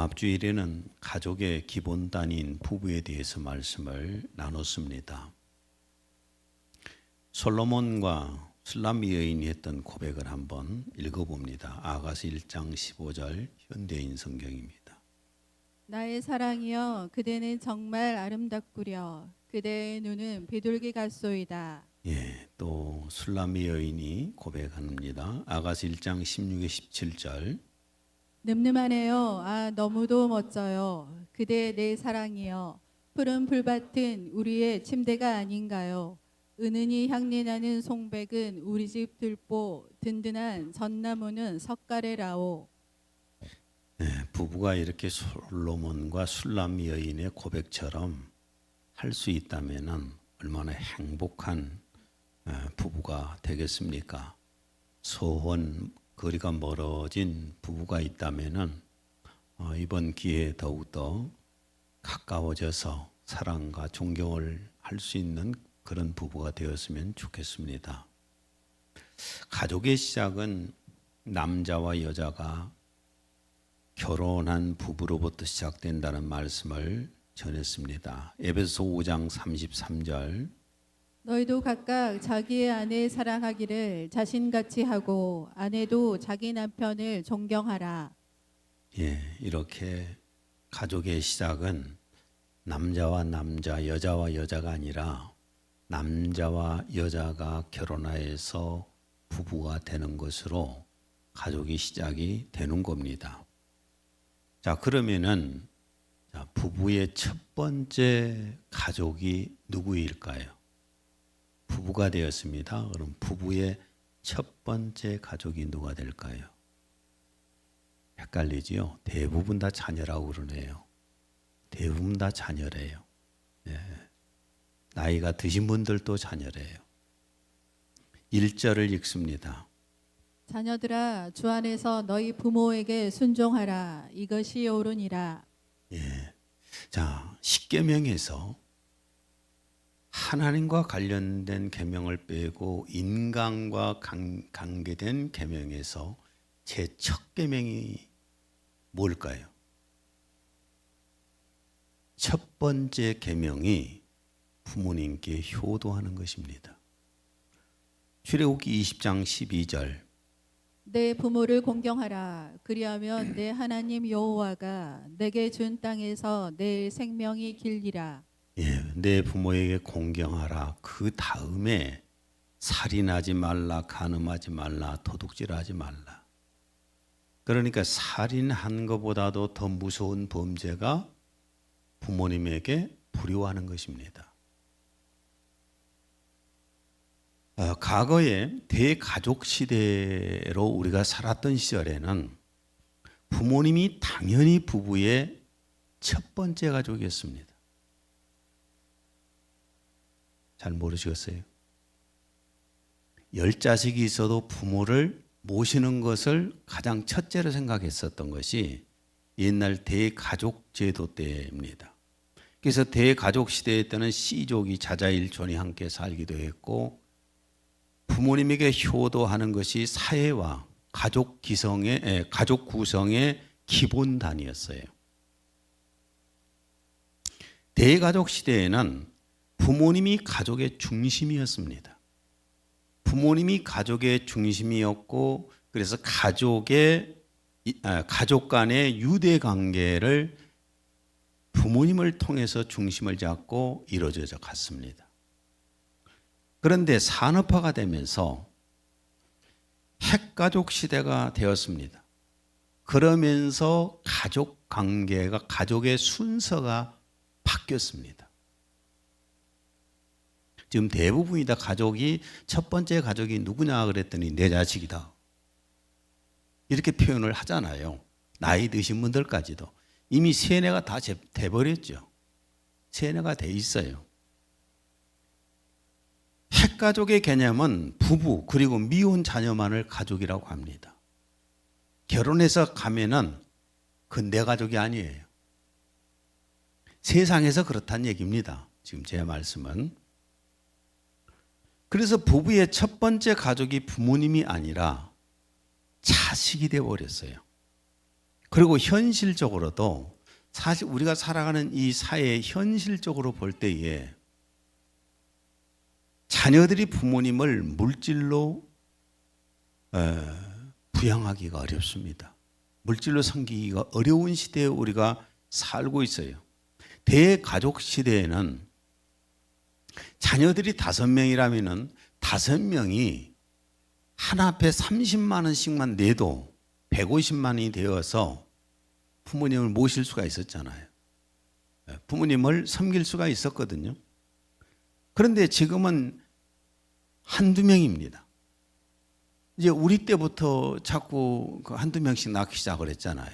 앞주일에는 가족의 기본 단위인 부부에 대해서 말씀을 나눴습니다. 솔로몬과 술람미 여인이 했던 고백을 한번 읽어봅니다. 아가서 1장 15절 현대인 성경입니다. 나의 사랑이여 그대는 정말 아름답구려 그대의 눈은 비둘기 같소이다. 또 술람미 여인이 고백합니다. 아가서 1장 16에 17절 늠름하네요. 아 너무도 멋져요. 그대 내 사랑이여 푸른 풀밭은 우리의 침대가 아닌가요? 은은히 향내나는 송백은 우리 집 들보 든든한 전나무는 석가래라오. 부부가 이렇게 솔로몬과 술람미 여인의 고백처럼 할 수 있다면 얼마나 행복한 부부가 되겠습니까? 소원 거리가 멀어진 부부가 있다면 이번 기회에 더욱더 가까워져서 사랑과 존경을 할 수 있는 그런 부부가 되었으면 좋겠습니다. 가족의 시작은 남자와 여자가 결혼한 부부로부터 시작된다는 말씀을 전했습니다. 에베소 5장 33절 너희도 각각 자기의 아내 사랑하기를 자신같이 하고 아내도 자기 남편을 존경하라. 이렇게 가족의 시작은 남자와 남자, 여자와 여자가 아니라 남자와 여자가 결혼하여서 부부가 되는 것으로 가족이 시작이 되는 겁니다. 자, 그러면은 부부의 첫 번째 가족이 누구일까요? 부부가 되었습니다. 그럼 부부의 첫 번째 가족이 누가 될까요? 헷갈리지요? 대부분 다 자녀라고 그러네요. 대부분 다 자녀래요. 나이가 드신 분들도 자녀래요. 1절을 읽습니다. 자녀들아 주 안에서 너희 부모에게 순종하라. 이것이 옳으니라. 자, 십계명에서 하나님과 관련된 계명을 빼고 인간과 관계된 계명에서 제 첫 계명이 뭘까요? 첫 번째 계명이 부모님께 효도하는 것입니다. 출애굽기 20장 12절 내 부모를 공경하라. 그리하면 내 하나님 여호와가 내게 준 땅에서 내 생명이 길리라. 내 부모에게 공경하라. 그 다음에 살인하지 말라, 간음하지 말라, 도둑질하지 말라. 그러니까 살인한 것보다도 더 무서운 범죄가 부모님에게 불효하는 것입니다. 과거에 대가족 시대로 우리가 살았던 시절에는 부모님이 당연히 부부의 첫 번째 가족이었습니다. 잘 모르시겠어요? 10자식이 있어도 부모를 모시는 것을 가장 첫째로 생각했었던 것이 옛날 대가족 제도 때입니다. 그래서 대가족 시대 때는 씨족이 자자일촌이 함께 살기도 했고 부모님에게 효도하는 것이 사회와 가족 구성의 기본 단위였어요. 대가족 시대에는 부모님이 가족의 중심이었습니다. 부모님이 가족의 중심이었고 그래서 가족 간의 유대 관계를 부모님을 통해서 중심을 잡고 이루어져 갔습니다. 그런데 산업화가 되면서 핵가족 시대가 되었습니다. 그러면서 가족 관계가 가족의 순서가 바뀌었습니다. 지금 대부분이 다 가족이 첫 번째 가족이 누구냐 그랬더니 내 자식이다. 이렇게 표현을 하잖아요. 나이 드신 분들까지도. 이미 세뇌가 다 돼버렸죠. 세뇌가 돼 있어요. 핵가족의 개념은 부부 그리고 미혼 자녀만을 가족이라고 합니다. 결혼해서 가면은 그건 내 가족이 아니에요. 세상에서 그렇다는 얘기입니다. 지금 제 말씀은. 그래서 부부의 첫 번째 가족이 부모님이 아니라 자식이 되어버렸어요. 그리고 현실적으로도 사실 우리가 살아가는 이 사회에 현실적으로 볼 때에 자녀들이 부모님을 물질로 부양하기가 어렵습니다. 물질로 섬기기가 어려운 시대에 우리가 살고 있어요. 대가족 시대에는 자녀들이 5명이라면은 5명이 한 앞에 30만 원씩만 내도 150만 원이 되어서 부모님을 모실 수가 있었잖아요. 부모님을 섬길 수가 있었거든요. 그런데 지금은 한두 명입니다. 이제 우리 때부터 자꾸 한두 명씩 낳기 시작을 했잖아요.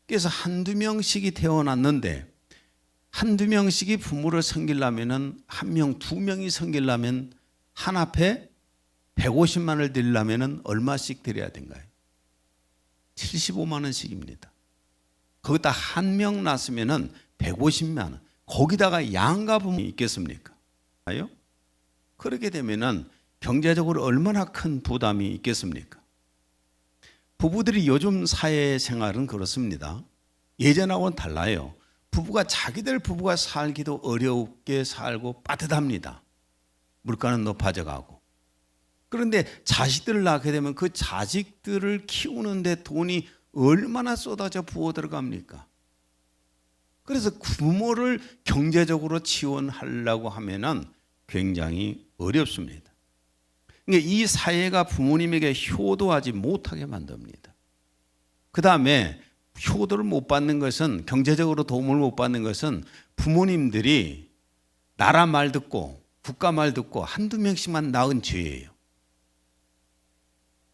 그래서 한두 명씩이 태어났는데 한두 명씩이 부모를 섬기려면은 한 명, 두 명이 섬기려면 한 앞에 150만 원을 드리려면은 얼마씩 드려야 된가요? 75만 원씩입니다. 거기다 한 명 낳았으면은 150만 원. 거기다가 양가 부모 있겠습니까? 그렇게 되면은 경제적으로 얼마나 큰 부담이 있겠습니까? 부부들이 요즘 사회 생활은 그렇습니다. 예전하고는 달라요. 자기들 부부가 살기도 어렵게 살고 빠듯합니다. 물가는 높아져 가고. 그런데 자식들을 낳게 되면 그 자식들을 키우는데 돈이 얼마나 쏟아져 부어 들어갑니까? 그래서 부모를 경제적으로 지원하려고 하면은 굉장히 어렵습니다. 그러니까 이 사회가 부모님에게 효도하지 못하게 만듭니다. 그 다음에 효도를 못 받는 것은, 경제적으로 도움을 못 받는 것은 부모님들이 나라 말 듣고 국가 말 듣고 한두 명씩만 낳은 죄예요.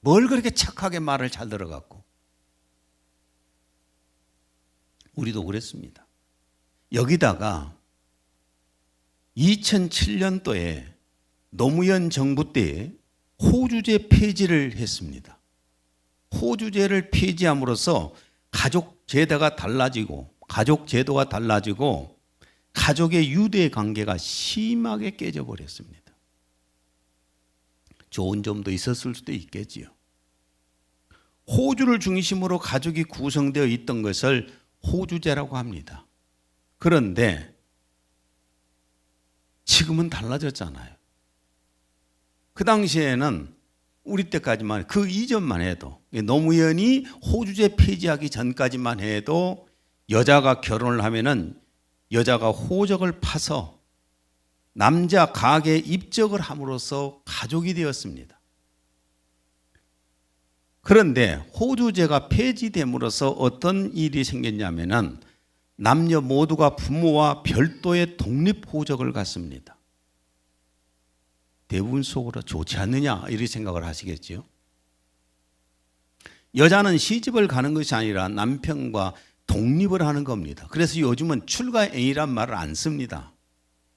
뭘 그렇게 착하게 말을 잘 들어갖고. 우리도 그랬습니다. 여기다가 2007년도에 노무현 정부 때에 호주제 폐지를 했습니다. 호주제를 폐지함으로써 가족 제도가 달라지고 가족의 유대 관계가 심하게 깨져버렸습니다. 좋은 점도 있었을 수도 있겠지요. 호주를 중심으로 가족이 구성되어 있던 것을 호주제라고 합니다. 그런데 지금은 달라졌잖아요. 그 당시에는 우리 때까지만, 그 이전만 해도, 노무현이 호주제 폐지하기 전까지만 해도 여자가 결혼을 하면은 여자가 호적을 파서 남자 가게에 입적을 함으로써 가족이 되었습니다. 그런데 호주제가 폐지됨으로써 어떤 일이 생겼냐면은 남녀 모두가 부모와 별도의 독립호적을 갖습니다. 대부분 속으로 좋지 않느냐 이렇게 생각을 하시겠지요. 여자는 시집을 가는 것이 아니라 남편과 독립을 하는 겁니다. 그래서 요즘은 출가애인이란 말을 안 씁니다.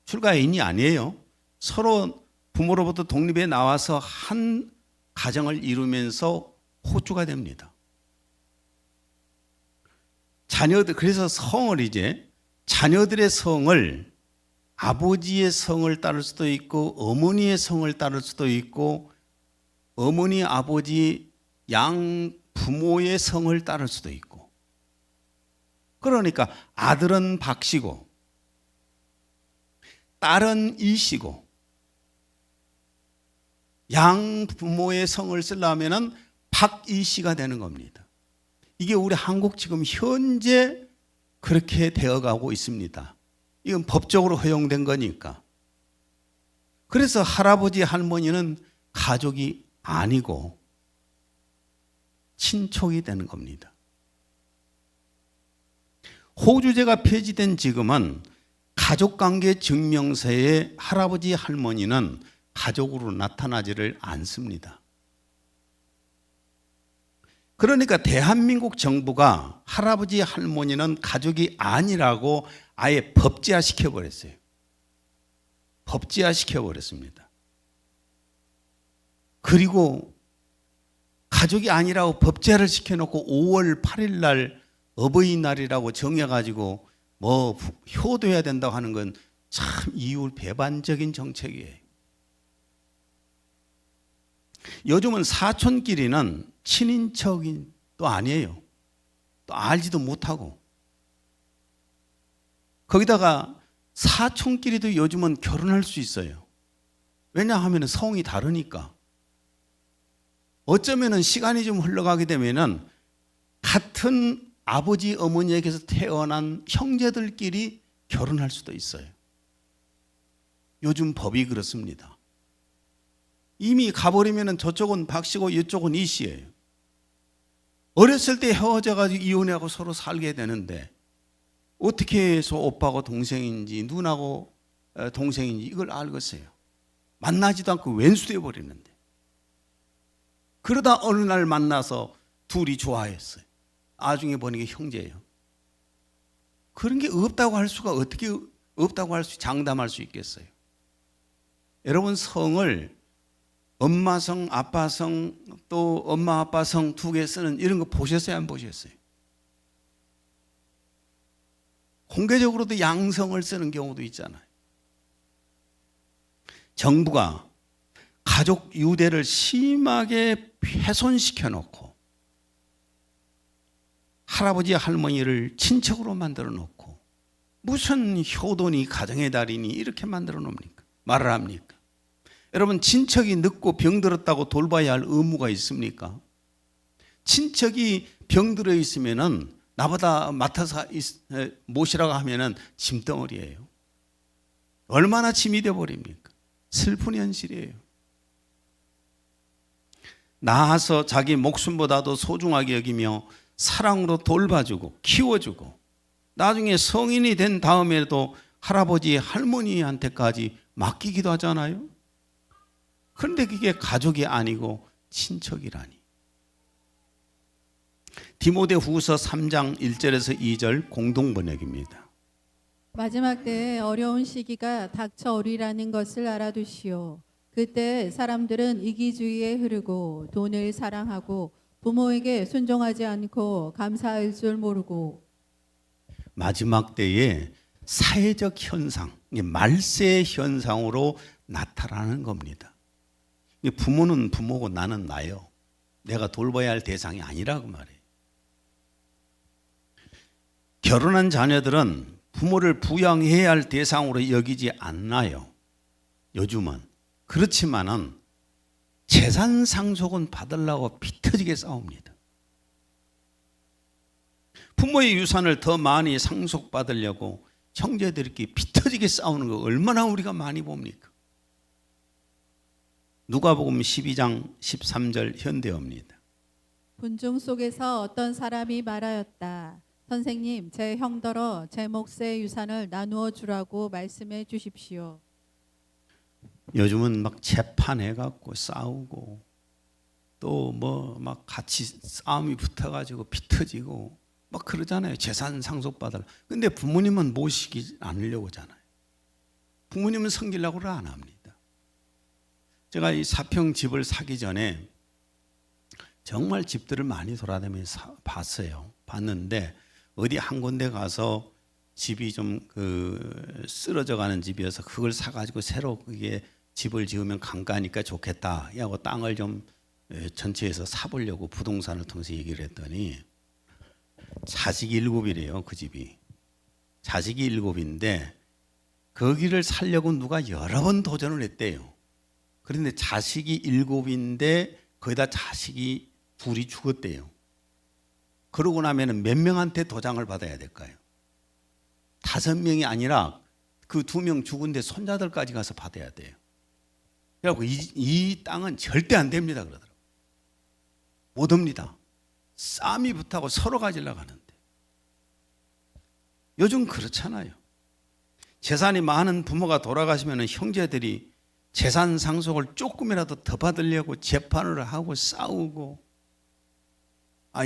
출가애인이 아니에요. 서로 부모로부터 독립해 나와서 한 가정을 이루면서 호주가 됩니다. 그래서 성을 자녀들의 성을 아버지의 성을 따를 수도 있고 어머니의 성을 따를 수도 있고 어머니, 아버지, 양 부모의 성을 따를 수도 있고, 그러니까 아들은 박씨고 딸은 이씨고 양 부모의 성을 쓰려면은 박이씨가 되는 겁니다. 이게 우리 한국 지금 현재 그렇게 되어가고 있습니다. 이건 법적으로 허용된 거니까. 그래서 할아버지, 할머니는 가족이 아니고 친척이 되는 겁니다. 호주제가 폐지된 지금은 가족관계 증명서에 할아버지, 할머니는 가족으로 나타나지를 않습니다. 그러니까 대한민국 정부가 할아버지, 할머니는 가족이 아니라고 아예 법제화 시켜버렸어요. 법제화 시켜버렸습니다. 그리고 가족이 아니라고 법제화를 시켜놓고 5월 8일 날 어버이날이라고 정해가지고 뭐 효도해야 된다고 하는 건 참 이율배반적인 정책이에요. 요즘은 사촌끼리는 친인척이 또 아니에요. 또 알지도 못하고 거기다가 사촌끼리도 요즘은 결혼할 수 있어요. 왜냐하면 성이 다르니까. 어쩌면은 시간이 좀 흘러가게 되면은 같은 아버지 어머니에게서 태어난 형제들끼리 결혼할 수도 있어요. 요즘 법이 그렇습니다. 이미 가버리면은 저쪽은 박 씨고 이쪽은 이 씨예요. 어렸을 때 헤어져가지고 이혼하고 서로 살게 되는데 어떻게 해서 오빠하고 동생인지 누나하고 동생인지 이걸 알겠어요. 만나지도 않고 왼수되어 버리는데. 그러다 어느 날 만나서 둘이 좋아했어요. 나중에 보니까 형제예요. 그런 게 없다고 할 수가 어떻게 없다고 할 수 장담할 수 있겠어요. 여러분 성을 엄마 성, 아빠 성, 또 엄마 아빠 성 두 개 쓰는 이런 거 보셨어요? 안 보셨어요? 공개적으로도 양성을 쓰는 경우도 있잖아요. 정부가 가족 유대를 심하게 훼손시켜 놓고 할아버지 할머니를 친척으로 만들어 놓고 무슨 효도니 가정의 달이니 이렇게 만들어 놓습니까? 말을 합니까? 여러분 친척이 늙고 병들었다고 돌봐야 할 의무가 있습니까? 친척이 병들어 있으면은 나보다 맡아서 모시라고 하면은 짐덩어리예요. 얼마나 짐이 되어 버립니까? 슬픈 현실이에요. 낳아서 자기 목숨보다도 소중하게 여기며 사랑으로 돌봐주고 키워주고 나중에 성인이 된 다음에도 할아버지 할머니한테까지 맡기기도 하잖아요. 그런데 그게 가족이 아니고 친척이라니. 디모데후서 3장 1절에서 2절 공동번역입니다. 마지막 때에 어려운 시기가 닥쳐오리라는 것을 알아두시오. 그때 사람들은 이기주의에 흐르고 돈을 사랑하고 부모에게 순종하지 않고 감사할 줄 모르고. 마지막 때에 사회적 현상, 말세 현상으로 나타나는 겁니다. 부모는 부모고 나는 나요. 내가 돌봐야 할 대상이 아니라고 말해요. 결혼한 자녀들은 부모를 부양해야 할 대상으로 여기지 않나요? 요즘은. 그렇지만은 재산 상속은 받으려고 피터지게 싸웁니다. 부모의 유산을 더 많이 상속받으려고 형제들끼리 피터지게 싸우는 거 얼마나 우리가 많이 봅니까? 누가복음 12장 13절 현대어입니다. 분중 속에서 어떤 사람이 말하였다. 선생님, 제 형더러 제 몫의 유산을 나누어 주라고 말씀해 주십시오. 요즘은 막 재판해갖고 싸우고 또 뭐 막 같이 싸움이 붙어가지고 피터지고 막 그러잖아요. 재산 상속받으려. 근데 부모님은 모시지 않으려고 하잖아요. 부모님은 섬기려고 안 합니다. 제가 이 사평 집을 사기 전에 정말 집들을 많이 돌아다니면서 봤어요. 봤는데 어디 한 군데 가서 집이 좀 쓰러져 가는 집이어서 그걸 사가지고 새로 그게 집을 지으면 강가니까 좋겠다. 하고 땅을 좀 전체에서 사보려고 부동산을 통해서 얘기를 했더니 자식이 7이래요. 그 집이. 자식이 7인데 거기를 살려고 누가 여러 번 도전을 했대요. 그런데 자식이 7인데 거기다 자식이 2이 죽었대요. 그러고 나면 몇 명한테 도장을 받아야 될까요? 5명이 아니라 그 2명 죽은데 손자들까지 가서 받아야 돼요. 그래갖고 이 땅은 절대 안 됩니다 그러더라고요. 못 옵니다. 싸움이 붙하고 서로 가지려고 하는데. 요즘 그렇잖아요. 재산이 많은 부모가 돌아가시면 형제들이 재산 상속을 조금이라도 더 받으려고 재판을 하고 싸우고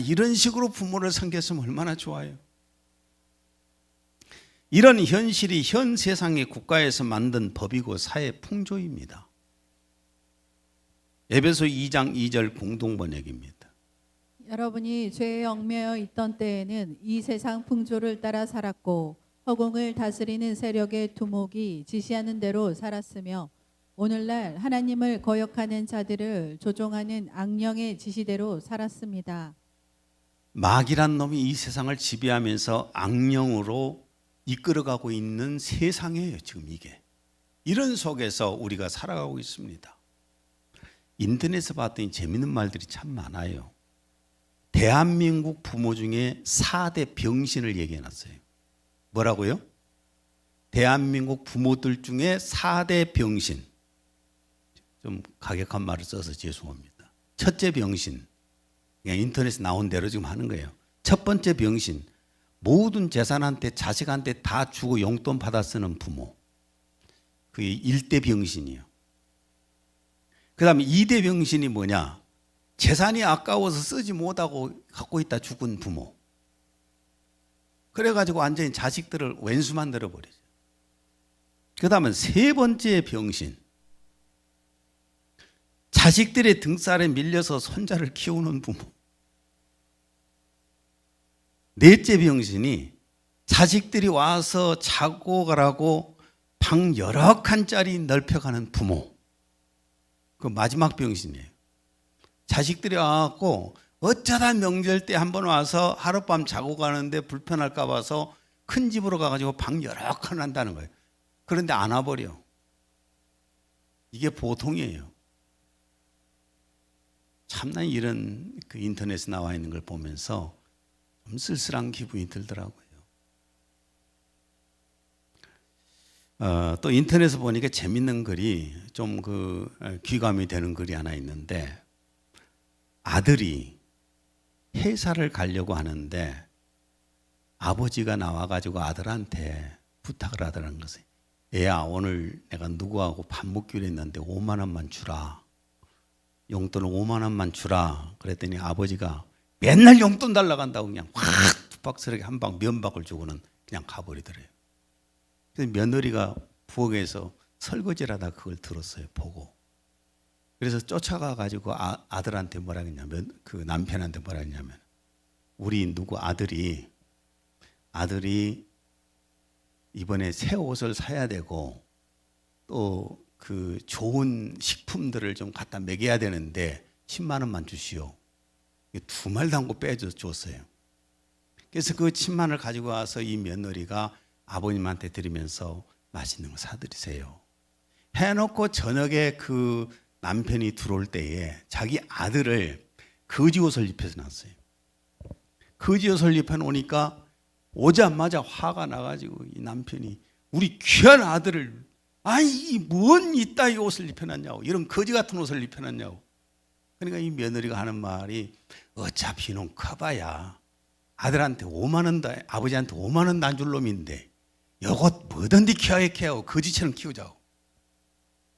이런 식으로 부모를 섬겼으면 얼마나 좋아요. 이런 현실이 현 세상의 국가에서 만든 법이고 사회 풍조입니다. 에베소 2장 2절 공동번역입니다. 여러분이 죄에 얽매여 있던 때에는 이 세상 풍조를 따라 살았고 허공을 다스리는 세력의 두목이 지시하는 대로 살았으며 오늘날 하나님을 거역하는 자들을 조종하는 악령의 지시대로 살았습니다. 마귀란 놈이 이 세상을 지배하면서 악령으로 이끌어가고 있는 세상이에요. 지금 이게. 이런 속에서 우리가 살아가고 있습니다. 인터넷에서 봤더니 재밌는 말들이 참 많아요. 대한민국 부모 중에 4대 병신을 얘기해놨어요. 뭐라고요? 대한민국 부모들 중에 4대 병신. 좀 가격한 말을 써서 죄송합니다. 첫째 병신. 그냥 인터넷에 나온 대로 지금 하는 거예요. 첫 번째 병신. 모든 재산한테 자식한테 다 주고 용돈 받아 쓰는 부모. 그게 1대 병신이에요. 그 다음에 2대 병신이 뭐냐? 재산이 아까워서 쓰지 못하고 갖고 있다 죽은 부모. 그래가지고 완전히 자식들을 왼수 만들어버리죠. 그 다음에 세 번째 병신. 자식들의 등살에 밀려서 손자를 키우는 부모. 넷째 병신이 자식들이 와서 자고 가라고 방 여러 칸짜리 넓혀가는 부모. 그 마지막 병신이에요. 자식들이 와갖고 어쩌다 명절 때 한번 와서 하룻밤 자고 가는데 불편할까 봐서 큰 집으로 가가지고 방 여러 칸 한다는 거예요. 그런데 안 와버려. 이게 보통이에요. 참나 이런 그 인터넷에 나와 있는 걸 보면서 좀 쓸쓸한 기분이 들더라고요. 또 인터넷에서 보니까 재밌는 글이 좀 귀감이 되는 글이 하나 있는데, 아들이 회사를 가려고 하는데 아버지가 나와가지고 아들한테 부탁을 하더라는 것을. 애야, 오늘 내가 누구하고 밥 먹기로 했는데 5만 원만 주라. 용돈을 5만 원만 주라. 그랬더니 아버지가 맨날 용돈 달라고 한다고 그냥 확 박스럽게 한 방 면박을 주고는 그냥 가버리더래요. 그래서 며느리가 부엌에서 설거지를 하다 그걸 들었어요. 보고. 그래서 쫓아가 가지고 아들한테 뭐라 했냐면, 그 남편한테 뭐라 했냐면, 우리 누구 아들이 이번에 새 옷을 사야 되고 또 그 좋은 식품들을 좀 갖다 먹여야 되는데 10만 원만 주시오. 두 말도 않고 빼줬어요. 그래서 그 10만 원을 가지고 와서 이 며느리가 아버님한테 드리면서 맛있는 거 사드리세요 해놓고 저녁에 그 남편이 들어올 때에 자기 아들을 거지 옷을 입혀서 놨어요. 거지 옷을 입혀놓으니까 오자마자 화가 나가지고 이 남편이 우리 귀한 아들을 아니 뭔 이따위 옷을 입혀놨냐고, 이런 거지 같은 옷을 입혀놨냐고. 그러니까 이 며느리가 하는 말이, 어차피 이놈 커봐야 아들한테 5만 원도 아버지한테 5만 원도 안 줄 놈인데 요것 뭐든지 키워야 하고 거지처럼 키우자고.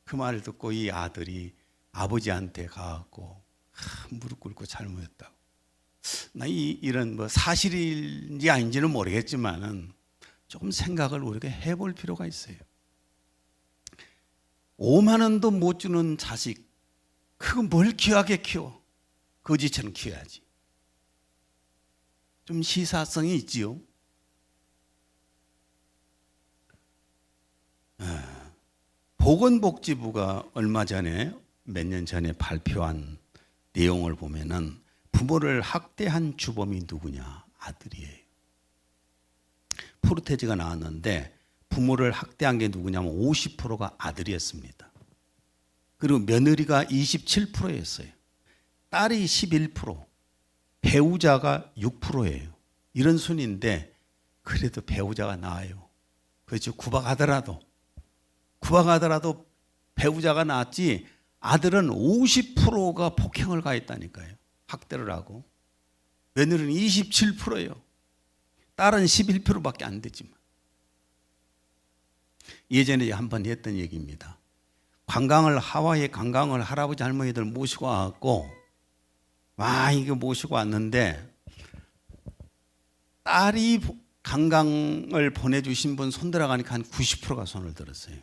그 말을 듣고 이 아들이 아버지한테 가갖고 무릎 꿇고 잘못했다고. 나 이런 뭐 사실인지 아닌지는 모르겠지만은 조금 생각을 우리가 해볼 필요가 있어요. 5만 원도 못 주는 자식, 그거 뭘 귀하게 키워? 거지처럼 키워야지. 좀 시사성이 있지요. 보건복지부가 얼마 전에, 몇 년 전에 발표한 내용을 보면은 부모를 학대한 주범이 누구냐? 아들이에요. 프로테지가 나왔는데 부모를 학대한 게 누구냐면 50%가 아들이었습니다. 그리고 며느리가 27%였어요. 딸이 11%, 배우자가 6%예요. 이런 순인데 그래도 배우자가 나아요. 그렇죠. 구박하더라도 배우자가 낫지, 아들은 50%가 폭행을 가했다니까요. 학대를 하고. 며느리는 27%예요. 딸은 11%밖에 안 되지만. 예전에 한번 했던 얘기입니다. 하와이에 관광을 할아버지 할머니들 모시고 와갖고 이거 모시고 왔는데, 딸이 관광을 보내주신 분 손들어 가니까 한 90%가 손을 들었어요.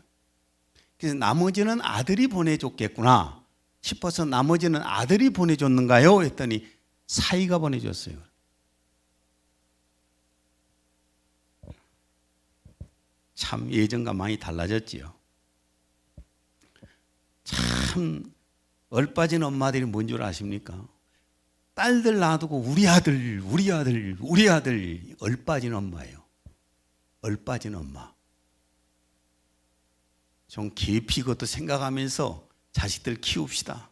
그래서 나머지는 아들이 보내줬겠구나 싶어서 나머지는 아들이 보내줬는가요? 했더니 사위가 보내줬어요. 참 예전과 많이 달라졌지요. 참 얼빠진 엄마들이 뭔 줄 아십니까? 딸들 놔두고 우리 아들, 우리 아들, 우리 아들 얼빠진 엄마예요. 얼빠진 엄마. 좀 깊이 그것도 생각하면서 자식들 키웁시다.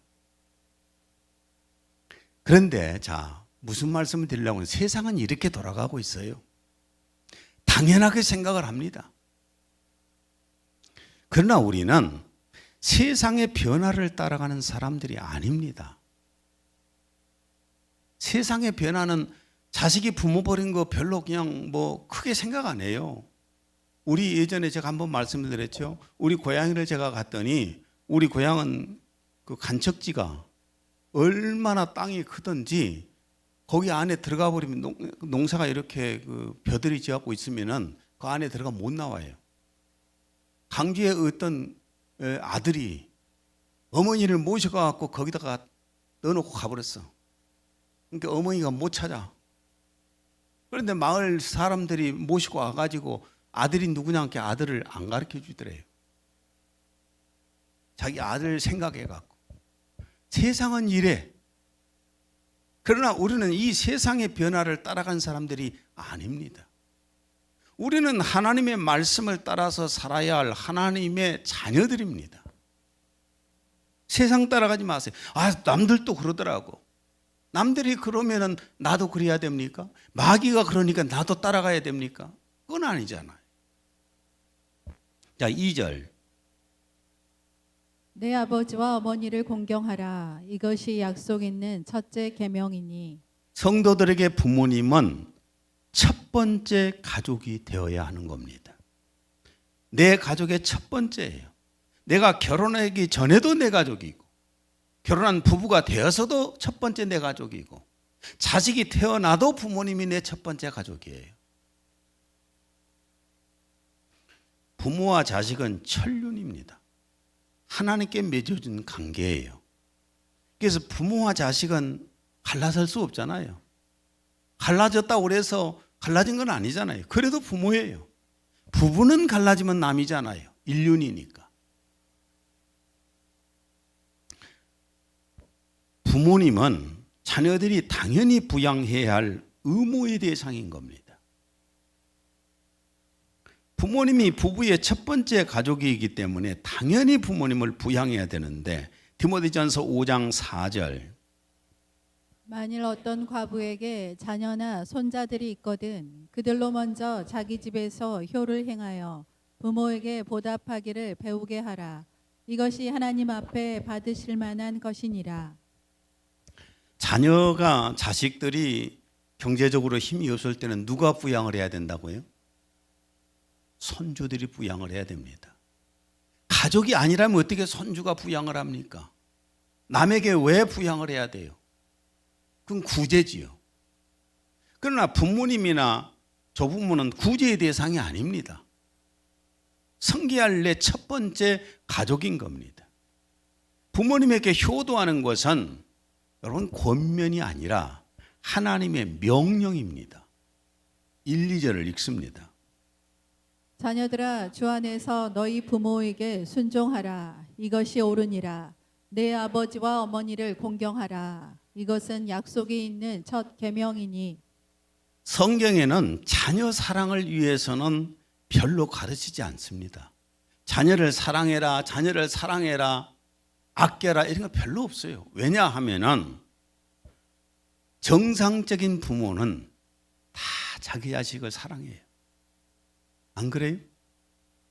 그런데 자, 무슨 말씀을 드리려고 하면 세상은 이렇게 돌아가고 있어요. 당연하게 생각을 합니다. 그러나 우리는 세상의 변화를 따라가는 사람들이 아닙니다. 세상의 변화는 자식이 부모 버린 거 별로 그냥 뭐 크게 생각 안 해요. 우리 예전에 제가 한번 말씀을 드렸죠. 우리 고향을 제가 갔더니 우리 고향은 그 간척지가 얼마나 땅이 크든지 거기 안에 들어가 버리면 농사가 이렇게 그 벼들이 지어갖고 있으면은 그 안에 들어가 못 나와요. 강주의 어떤 아들이 어머니를 모셔가갖고 거기다가 넣어놓고 가버렸어. 그러니까 어머니가 못 찾아. 그런데 마을 사람들이 모시고 와가지고 아들이 누구냐 하니까 아들을 안 가르쳐 주더래요. 자기 아들 생각해갖고. 세상은 이래. 그러나 우리는 이 세상의 변화를 따라간 사람들이 아닙니다. 우리는 하나님의 말씀을 따라서 살아야 할 하나님의 자녀들입니다. 세상 따라가지 마세요. 아, 남들도 그러더라고. 남들이 그러면은 나도 그래야 됩니까? 마귀가 그러니까 나도 따라가야 됩니까? 그건 아니잖아요. 자, 2절. 내 아버지와 어머니를 공경하라. 이것이 약속 있는 첫째 계명이니. 성도들에게 부모님은 첫 번째 가족이 되어야 하는 겁니다. 내 가족의 첫 번째예요. 내가 결혼하기 전에도 내 가족이고 결혼한 부부가 되어서도 첫 번째 내 가족이고 자식이 태어나도 부모님이 내 첫 번째 가족이에요. 부모와 자식은 천륜입니다. 하나님께 맺어진 관계예요. 그래서 부모와 자식은 갈라설 수 없잖아요. 갈라졌다고 그래서 갈라진 건 아니잖아요. 그래도 부모예요. 부부는 갈라지면 남이잖아요. 인륜이니까. 부모님은 자녀들이 당연히 부양해야 할 의무의 대상인 겁니다. 부모님이 부부의 첫 번째 가족이기 때문에 당연히 부모님을 부양해야 되는데 디모데전서 5장 4절. 만일 어떤 과부에게 자녀나 손자들이 있거든 그들로 먼저 자기 집에서 효를 행하여 부모에게 보답하기를 배우게 하라. 이것이 하나님 앞에 받으실 만한 것이니라. 자녀가 자식들이 경제적으로 힘이 없을 때는 누가 부양을 해야 된다고요? 손주들이 부양을 해야 됩니다. 가족이 아니라면 어떻게 손주가 부양을 합니까? 남에게 왜 부양을 해야 돼요? 그건 구제지요. 그러나 부모님이나 조부모는 구제의 대상이 아닙니다. 성기할 내 첫 번째 가족인 겁니다. 부모님에게 효도하는 것은 여러분 권면이 아니라 하나님의 명령입니다. 1, 2절을 읽습니다. 자녀들아 주 안에서 너희 부모에게 순종하라. 이것이 옳으니라. 내 아버지와 어머니를 공경하라. 이것은 약속이 있는 첫 계명이니. 성경에는 자녀 사랑을 위해서는 별로 가르치지 않습니다. 자녀를 사랑해라, 자녀를 사랑해라, 아껴라 이런 거 별로 없어요. 왜냐하면은 정상적인 부모는 다 자기 자식을 사랑해요. 안 그래요?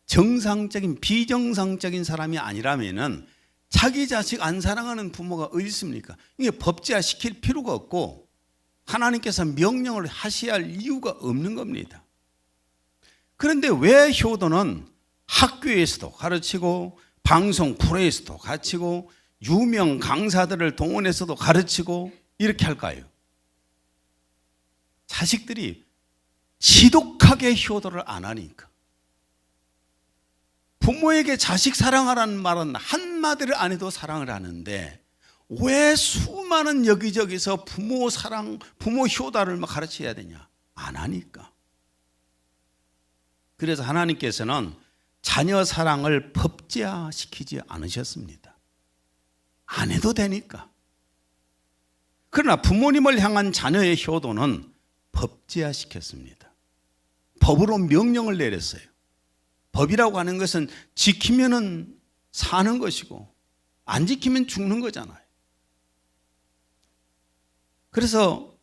정상적인 비정상적인 사람이 아니라면은 자기 자식 안 사랑하는 부모가 어디 있습니까? 이게 법제화 시킬 필요가 없고 하나님께서 명령을 하셔야 할 이유가 없는 겁니다. 그런데 왜 효도는 학교에서도 가르치고 방송 프로에서도 가르치고 유명 강사들을 동원해서도 가르치고 이렇게 할까요? 자식들이 지독하게 효도를 안 하니까. 부모에게 자식 사랑하라는 말은 한마디를 안 해도 사랑을 하는데 왜 수많은 여기저기서 부모 사랑, 부모 효도를 막 가르쳐야 되냐? 안 하니까. 그래서 하나님께서는 자녀 사랑을 법제화시키지 않으셨습니다. 안 해도 되니까. 그러나 부모님을 향한 자녀의 효도는 법제화시켰습니다. 법으로 명령을 내렸어요. 법이라고 하는 것은 지키면은 사는 것이고 안 지키면 죽는 거잖아요. 그래서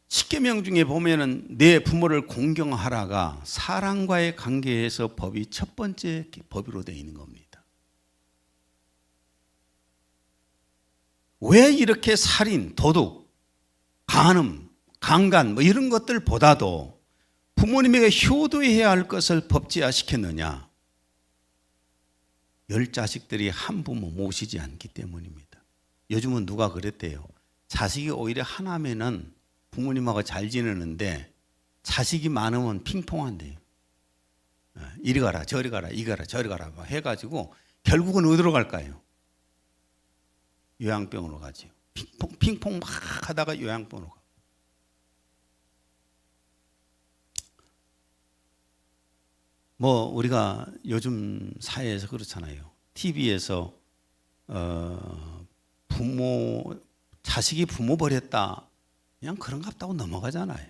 십계명 중에 보면은 내 부모를 공경하라가 사람과의 관계에서 법이 첫 번째 법으로 되어 있는 겁니다. 왜 이렇게 살인, 도둑, 간음, 강간 뭐 이런 것들보다도 부모님에게 효도해야 할 것을 법제화시켰느냐? 10자식들이 한 부모 모시지 않기 때문입니다. 요즘은 누가 그랬대요. 자식이 오히려 하나면은 부모님하고 잘 지내는데 자식이 많으면 핑퐁한대요. 이리 가라 저리 가라 이 가라 저리 가라 해가지고 결국은 어디로 갈까요? 요양병원으로 가죠. 핑퐁 막 하다가 요양병원으로 가. 뭐 우리가 요즘 사회에서 그렇잖아요. TV에서 자식이 부모 버렸다. 그냥 그런갑다고 넘어가잖아요.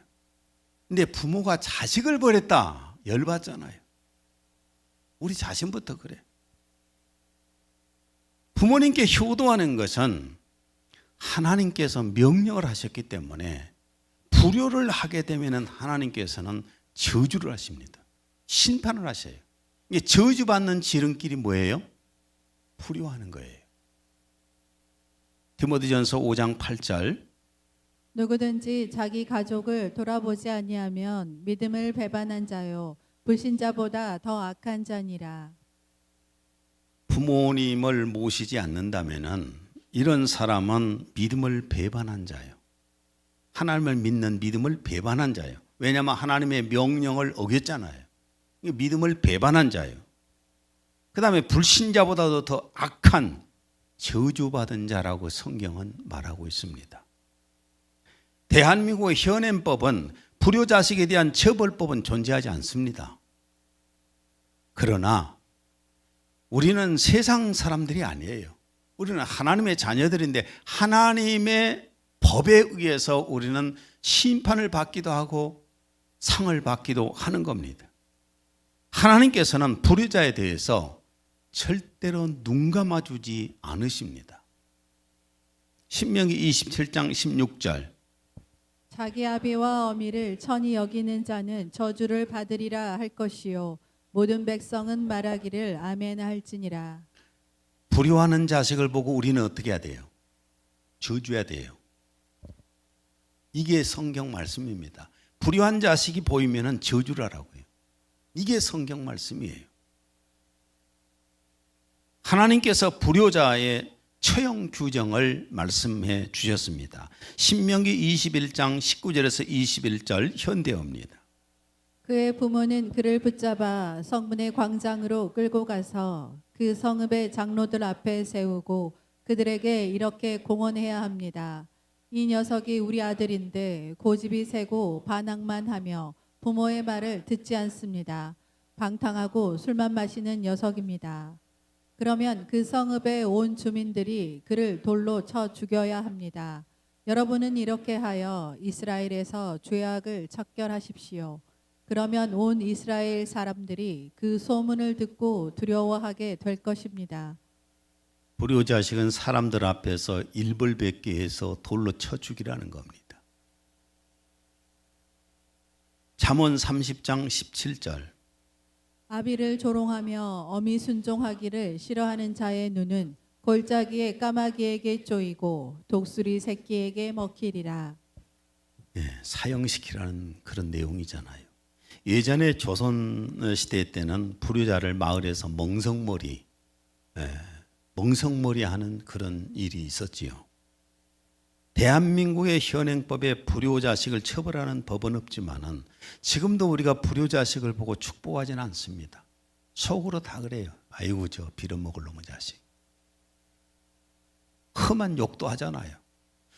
근데 부모가 자식을 버렸다. 열받잖아요. 우리 자신부터 그래. 부모님께 효도하는 것은 하나님께서 명령을 하셨기 때문에 불효를 하게 되면 하나님께서는 저주를 하십니다. 심판을 하셔요. 이게 저주받는 지름길이 뭐예요? 불효하는 거예요. 디모데전서 5장 8절 누구든지 자기 가족을 돌아보지 아니하면 믿음을 배반한 자요 불신자보다 더 악한 자니라. 부모님을 모시지 않는다면은 이런 사람은 믿음을 배반한 자예요. 하나님을 믿는 믿음을 배반한 자예요. 왜냐하면 하나님의 명령을 어겼잖아요. 믿음을 배반한 자예요. 그 다음에 불신자보다도 더 악한 저주받은 자라고 성경은 말하고 있습니다. 대한민국의 현행법은 불효자식에 대한 처벌법은 존재하지 않습니다. 그러나 우리는 세상 사람들이 아니에요. 우리는 하나님의 자녀들인데 하나님의 법에 의해서 우리는 심판을 받기도 하고 상을 받기도 하는 겁니다. 하나님께서는 불효자에 대해서 절대로 눈 감아주지 않으십니다. 신명기 27장 16절 자기 아비와 어미를 천히 여기는 자는 저주를 받으리라 할 것이요 모든 백성은 말하기를 아멘 할지니라. 불효하는 자식을 보고 우리는 어떻게 해야 돼요? 저주해야 돼요. 이게 성경 말씀입니다. 불효한 자식이 보이면 저주를 하라고요. 이게 성경 말씀이에요. 하나님께서 불효자의 처형 규정을 말씀해 주셨습니다. 신명기 21장 19절에서 21절 현대어입니다. 그의 부모는 그를 붙잡아 성문의 광장으로 끌고 가서 그 성읍의 장로들 앞에 세우고 그들에게 이렇게 공언해야 합니다. 이 녀석이 우리 아들인데 고집이 세고 반항만 하며 부모의 말을 듣지 않습니다. 방탕하고 술만 마시는 녀석입니다. 그러면 그 성읍의 온 주민들이 그를 돌로 쳐 죽여야 합니다. 여러분은 이렇게 하여 이스라엘에서 죄악을 척결하십시오. 그러면 온 이스라엘 사람들이 그 소문을 듣고 두려워하게 될 것입니다. 불효자식은 사람들 앞에서 일벌백계 해서 돌로 쳐 죽이라는 겁니다. 잠언 30장 17절 아비를 조롱하며 어미 순종하기를 싫어하는 자의 눈은 골짜기의 까마귀에게 쪼이고 독수리 새끼에게 먹히리라. 사형시키라는 그런 내용이잖아요. 예전에 조선 시대 때는 불효자를 마을에서 멍석머리 하는 그런 일이 있었지요. 대한민국의 현행법에 불효자식을 처벌하는 법은 없지만은 지금도 우리가 불효자식을 보고 축복하지는 않습니다. 속으로 다 그래요. 아이고 저 빌어먹을 놈의 자식. 험한 욕도 하잖아요.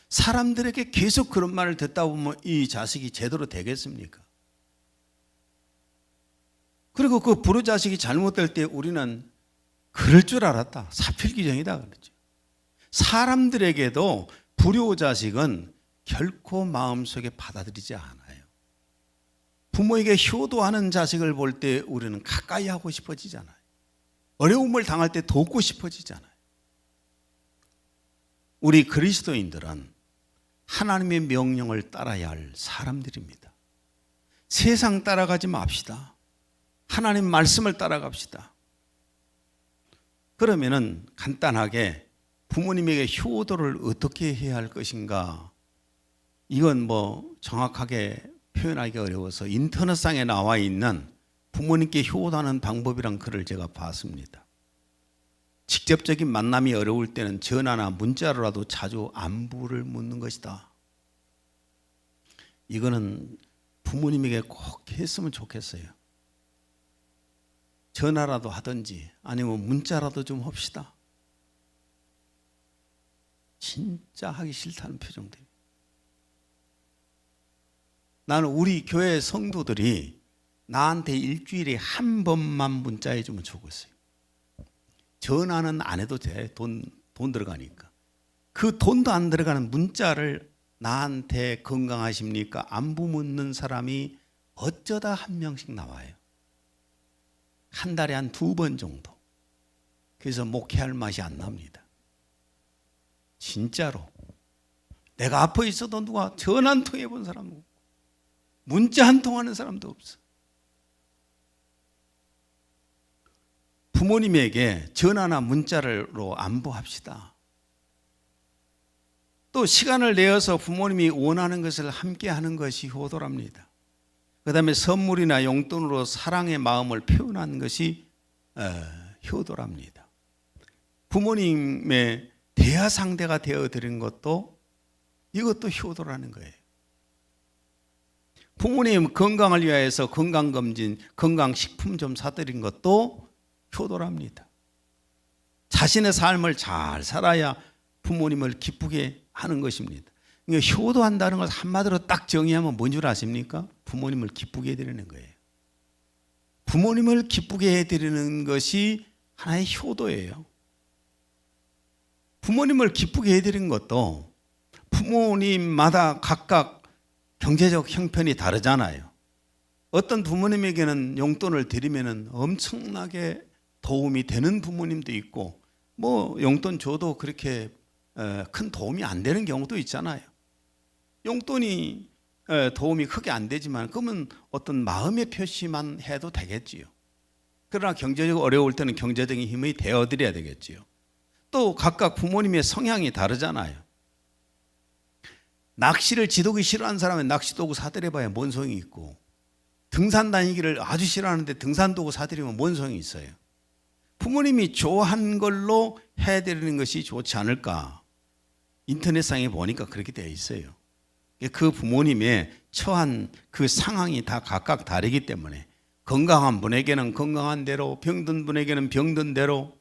사람들에게 계속 그런 말을 듣다 보면 이 자식이 제대로 되겠습니까? 그리고 그 불효자식이 잘못될 때 우리는 그럴 줄 알았다. 사필귀정이다 그러죠. 사람들에게도 불효자식은 결코 마음속에 받아들이지 않아요. 부모에게 효도하는 자식을 볼 때 우리는 가까이 하고 싶어지잖아요. 어려움을 당할 때 돕고 싶어지잖아요. 우리 그리스도인들은 하나님의 명령을 따라야 할 사람들입니다. 세상 따라가지 맙시다. 하나님 말씀을 따라갑시다. 그러면은 간단하게 부모님에게 효도를 어떻게 해야 할 것인가? 이건 뭐 정확하게 표현하기 어려워서 인터넷상에 나와 있는 부모님께 효도하는 방법이란 글을 제가 봤습니다. 직접적인 만남이 어려울 때는 전화나 문자로라도 자주 안부를 묻는 것이다. 이거는 부모님에게 꼭 했으면 좋겠어요. 전화라도 하든지 아니면 문자라도 좀 합시다. 진짜 하기 싫다는 표정들. 나는 우리 교회 성도들이 나한테 일주일에 한 번만 문자해 주면 좋겠어요. 전화는 안 해도 돼. 돈 들어가니까. 그 돈도 안 들어가는 문자를 나한테 건강하십니까? 안부 묻는 사람이 어쩌다 한 명씩 나와요. 한 달에 한 2번 정도. 그래서 목회할 맛이 안 납니다. 진짜로. 내가 아파 있어도 누가 전화 한 통 해본 사람도 없고 문자 한 통 하는 사람도 없어. 부모님에게 전화나 문자로 안부합시다. 또 시간을 내어서 부모님이 원하는 것을 함께 하는 것이 효도랍니다. 그 다음에 선물이나 용돈으로 사랑의 마음을 표현하는 것이 효도랍니다. 부모님의 대화 상대가 되어드린 것도 이것도 효도라는 거예요. 부모님 건강을 위하여서 건강검진, 건강식품 좀 사드린 것도 효도랍니다. 자신의 삶을 잘 살아야 부모님을 기쁘게 하는 것입니다. 그러니까 효도한다는 것을 한마디로 딱 정의하면 뭔 줄 아십니까? 부모님을 기쁘게 해드리는 거예요. 부모님을 기쁘게 해드리는 것이 하나의 효도예요. 부모님을 기쁘게 해드리는 것도 부모님마다 각각 경제적 형편이 다르잖아요. 어떤 부모님에게는 용돈을 드리면 엄청나게 도움이 되는 부모님도 있고 뭐 용돈 줘도 그렇게 큰 도움이 안 되는 경우도 있잖아요. 용돈이 도움이 크게 안 되지만 그러면 어떤 마음의 표시만 해도 되겠지요. 그러나 경제적으로 어려울 때는 경제적인 힘이 되어드려야 되겠지요. 또 각각 부모님의 성향이 다르잖아요. 낚시를 지도기 싫어하는 사람은 낚시도구 사드려봐야 뭔 소용이 있고 등산 다니기를 아주 싫어하는데 등산도구 사드리면 뭔 소용이 있어요. 부모님이 좋아하는 걸로 해드리는 것이 좋지 않을까. 인터넷상에 보니까 그렇게 되어 있어요. 그 부모님의 처한 그 상황이 다 각각 다르기 때문에 건강한 분에게는 건강한 대로, 병든 분에게는 병든 대로,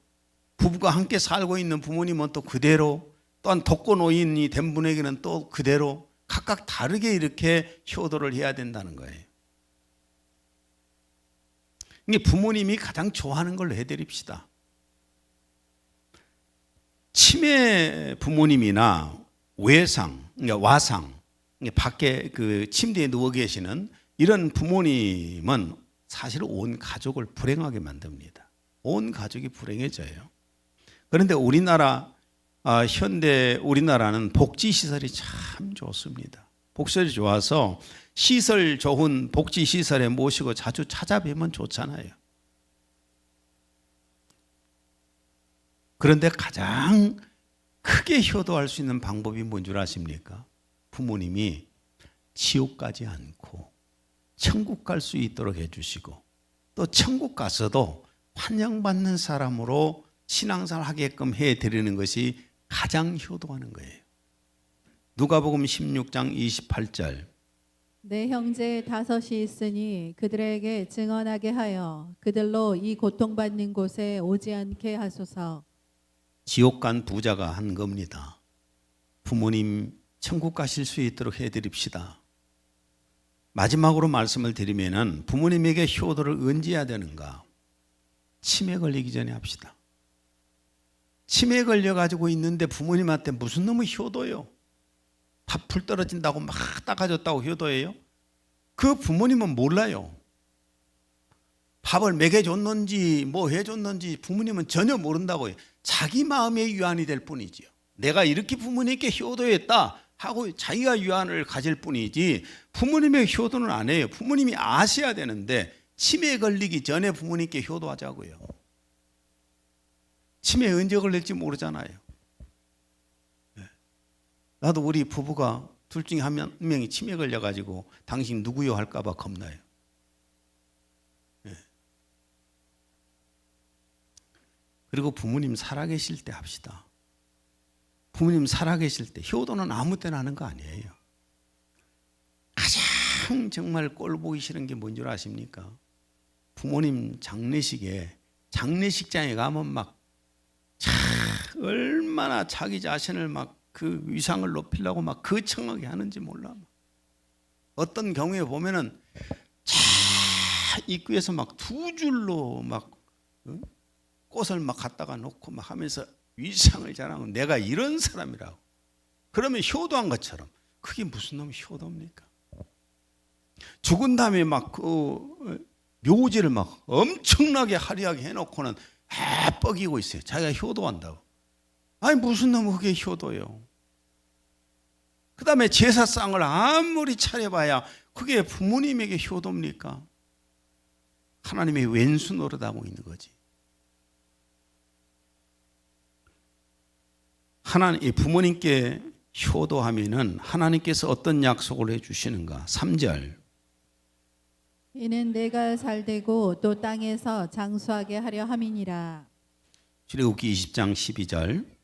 부부가 함께 살고 있는 부모님은 또 그대로, 또한 독거노인이 된 분에게는 또 그대로 각각 다르게 이렇게 효도를 해야 된다는 거예요. 이게 부모님이 가장 좋아하는 걸로 해드립시다. 치매 부모님이나 외상, 그러니까 와상, 밖에 그 침대에 누워 계시는 이런 부모님은 사실 온 가족을 불행하게 만듭니다. 온 가족이 불행해져요. 그런데 현대 우리나라는 복지시설이 참 좋습니다. 복지시설이 좋아서 시설 좋은 복지시설에 모시고 자주 찾아뵈면 좋잖아요. 그런데 가장 크게 효도할 수 있는 방법이 뭔 줄 아십니까? 부모님이 지옥 가지 않고 천국 갈 수 있도록 해주시고 또 천국 가서도 환영받는 사람으로 신앙생활 하게끔 해드리는 것이 가장 효도하는 거예요. 누가복음 16장 28절. 내 형제 5이 있으니 그들에게 증언하게 하여 그들로 이 고통받는 곳에 오지 않게 하소서. 지옥 간 부자가 한 겁니다. 부모님 천국 가실 수 있도록 해드립시다. 마지막으로 말씀을 드리면은 부모님에게 효도를 언제 해야 되는가? 치매 걸리기 전에 합시다. 치매 걸려가지고 있는데 부모님한테 무슨 놈의 효도요? 다 풀 떨어진다고 막 닦아줬다고 효도해요? 그 부모님은 몰라요. 밥을 먹여줬는지 뭐 해줬는지 부모님은 전혀 모른다고요. 자기 마음의 유한이 될 뿐이지요. 내가 이렇게 부모님께 효도했다 하고 자기가 유한을 가질 뿐이지 부모님의 효도는 안 해요. 부모님이 아셔야 되는데 치매에 걸리기 전에 부모님께 효도하자고요. 치매에 언제 걸릴지 모르잖아요. 나도 우리 부부가 둘 중에 한 명이 치매 걸려가지고 당신 누구요 할까 봐 겁나요. 그리고 부모님 살아계실 때 합시다. 부모님 살아계실 때 효도는 아무 때나 하는 거 아니에요. 가장 정말 꼴 보기 싫은 게 뭔 줄 아십니까? 부모님 장례식장에 가면 막 얼마나 자기 자신을 막 그 위상을 높이려고 막 거창하게 하는지 몰라. 어떤 경우에 보면은 입구에서 막 두 줄로 막 꽃을 막 갖다가 놓고 막 하면서 위상을 자랑하고 내가 이런 사람이라고. 그러면 효도한 것처럼. 그게 무슨 놈의 효도입니까? 죽은 다음에 막 그 묘지를 막 엄청나게 화려하게 해놓고는 뻐기고 있어요. 자기가 효도한다고. 아니 무슨 놈의 그게 효도요. 그 다음에 제사상을 아무리 차려봐야 그게 부모님에게 효도입니까? 하나님의 왼수 노릇하고 있는 거지. 하나님, 부모님께 효도하면은 하나님께서 어떤 약속을 해주시는가? 3절. 이는 내가 살되고 또 땅에서 장수하게 하려 함이니라. 출애굽기 20장 12절.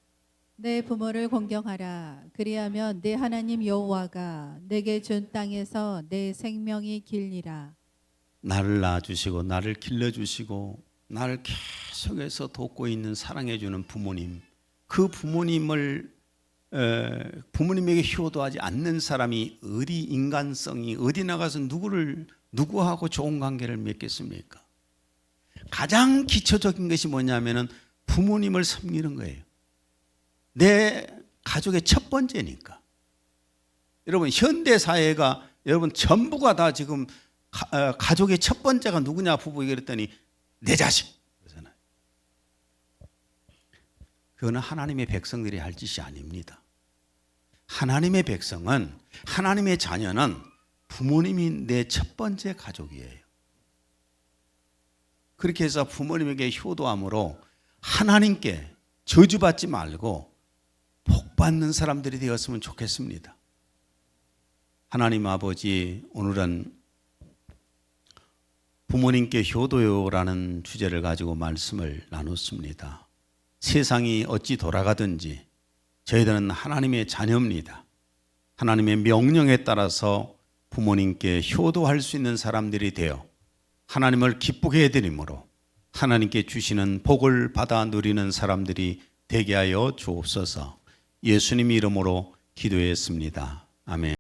내 부모를 공경하라. 그리하면 내 하나님 여호와가 내게 준 땅에서 내 생명이 길리라. 나를 낳아주시고 나를 길러주시고 나를 계속해서 돕고 있는 사랑해주는 부모님, 그 부모님을 부모님에게 효도하지 않는 사람이 어디 인간성이 어디 나가서 누구하고 좋은 관계를 맺겠습니까? 가장 기초적인 것이 뭐냐면은 부모님을 섬기는 거예요. 내 가족의 첫 번째니까. 여러분 현대 사회가 여러분 전부가 다 지금 가족의 첫 번째가 누구냐 부부에게 그랬더니 내 자식 그러잖아요. 그거는 하나님의 백성들이 할 짓이 아닙니다. 하나님의 백성은 하나님의 자녀는 부모님이 내 첫 번째 가족이에요. 그렇게 해서 부모님에게 효도함으로 하나님께 저주받지 말고 복받는 사람들이 되었으면 좋겠습니다. 하나님 아버지, 오늘은 부모님께 효도요라는 주제를 가지고 말씀을 나눴습니다. 세상이 어찌 돌아가든지 저희들은 하나님의 자녀입니다. 하나님의 명령에 따라서 부모님께 효도할 수 있는 사람들이 되어 하나님을 기쁘게 해드림으로 하나님께 주시는 복을 받아 누리는 사람들이 되게 하여 주옵소서. 예수님 이름으로 기도했습니다. 아멘.